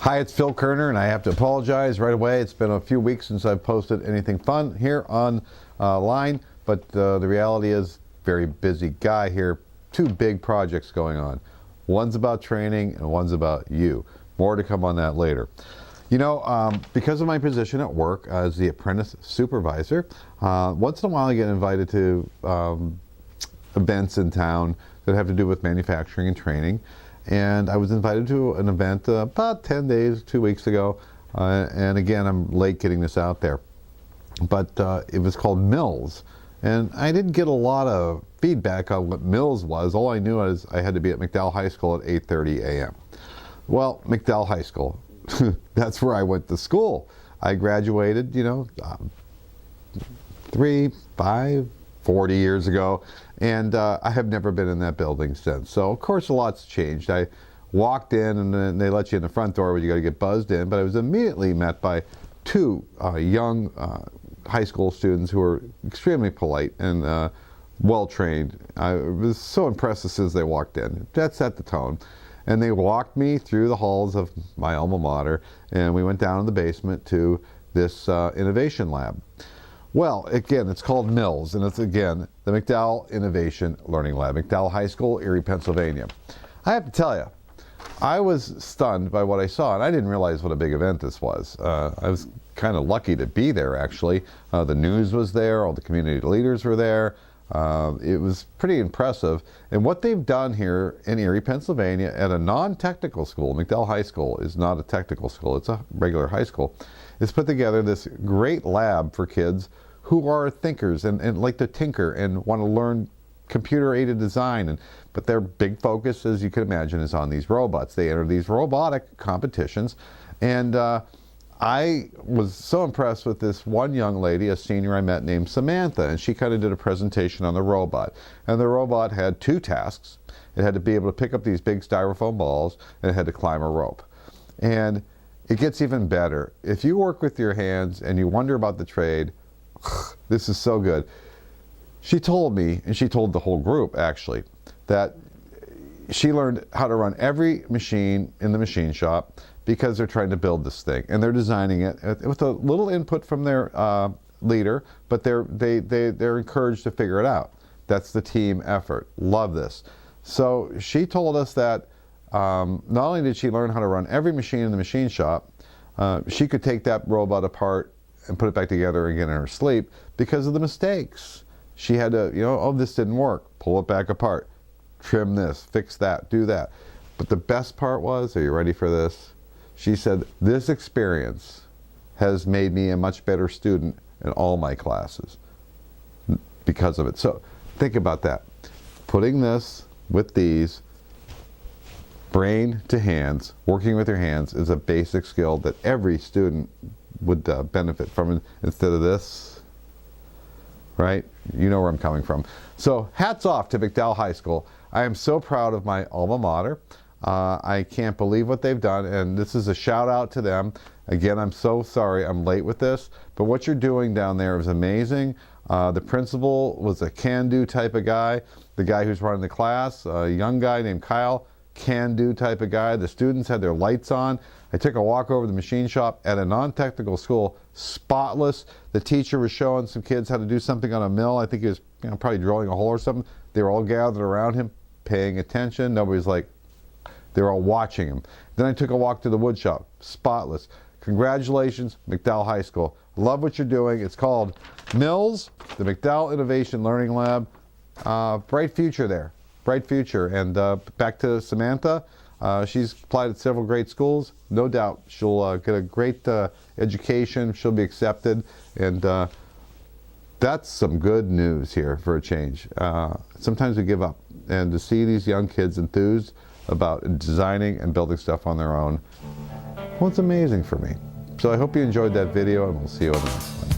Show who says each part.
Speaker 1: Hi, it's Phil Kerner, and I have to apologize right away. It's been a few weeks since I've posted anything fun here on line, but the reality is, very busy guy here. Two big projects going on. One's about training, and one's about you. More to come on that later. You know, because of my position at work as the apprentice supervisor, once in a while I get invited to events in town that have to do with manufacturing and training. And I was invited to an event about 10 days, 2 weeks ago. And again, I'm late getting this out there. But it was called Mills. And I didn't get a lot of feedback on what Mills was. All I knew was I had to be at McDowell High School at 8:30 a.m. Well, McDowell High School, that's where I went to school. I graduated, you know, 40 years ago, and I have never been in that building since. So of course a lot's changed. I walked in, and then they let you in the front door where you got to get buzzed in, but I was immediately met by two young high school students who were extremely polite and well trained. I was so impressed as soon as they walked in. That set the tone. And they walked me through the halls of my alma mater, and we went down in the basement to this innovation lab. Well, again, it's called Mills, and it's, again, the McDowell Innovation Learning Lab, McDowell High School, Erie, Pennsylvania. I have to tell you, I was stunned by what I saw, and I didn't realize what a big event this was. I was kind of lucky to be there, actually. The news was there, all the community leaders were there. It was pretty impressive. And what they've done here in Erie, Pennsylvania, at a non-technical school, McDowell High School is not a technical school, it's a regular high school, is put together this great lab for kids who are thinkers and like to tinker and want to learn computer-aided design. But their big focus, as you can imagine, is on these robots. They enter these robotic competitions. And I was so impressed with this one young lady, a senior I met named Samantha, and she kind of did a presentation on the robot. And the robot had two tasks. It had to be able to pick up these big styrofoam balls, and it had to climb a rope. And it gets even better. If you work with your hands and you wonder about the trade, this is so good. She told me, and she told the whole group actually, that she learned how to run every machine in the machine shop because they're trying to build this thing, and they're designing it with a little input from their leader, but they're encouraged to figure it out. That's the team effort. Love this. So she told us that not only did she learn how to run every machine in the machine shop, she could take that robot apart and put it back together again in her sleep because of the mistakes. She had to, you know, oh, this didn't work. Pull it back apart. Trim this, fix that, do that. But the best part was, are you ready for this? She said, this experience has made me a much better student in all my classes because of it. So think about that. Putting this with these, brain to hands, working with your hands is a basic skill that every student would benefit from instead of this, right? You know where I'm coming from. So hats off to McDowell High School. I am so proud of my alma mater. I can't believe what they've done, and this is a shout out to them. Again, I'm so sorry I'm late with this, but what you're doing down there is amazing. The principal was a can-do type of guy. The guy who's running the class, a young guy named Kyle, can-do type of guy. The students had their lights on. I took a walk over the machine shop at a non-technical school, spotless. The teacher was showing some kids how to do something on a mill. I think he was, you know, probably drilling a hole or something. They were all gathered around him, paying attention. Nobody's like, they were all watching him. Then I took a walk to the wood shop, spotless. Congratulations, McDowell High School. Love what you're doing. It's called Mills, the McDowell Innovation Learning Lab. Bright future there, bright future. And back to Samantha. She's applied at several great schools. No doubt she'll get a great education. She'll be accepted. And that's some good news here for a change. Sometimes we give up. And to see these young kids enthused about designing and building stuff on their own, well, it's amazing for me. So I hope you enjoyed that video, and we'll see you on the next one.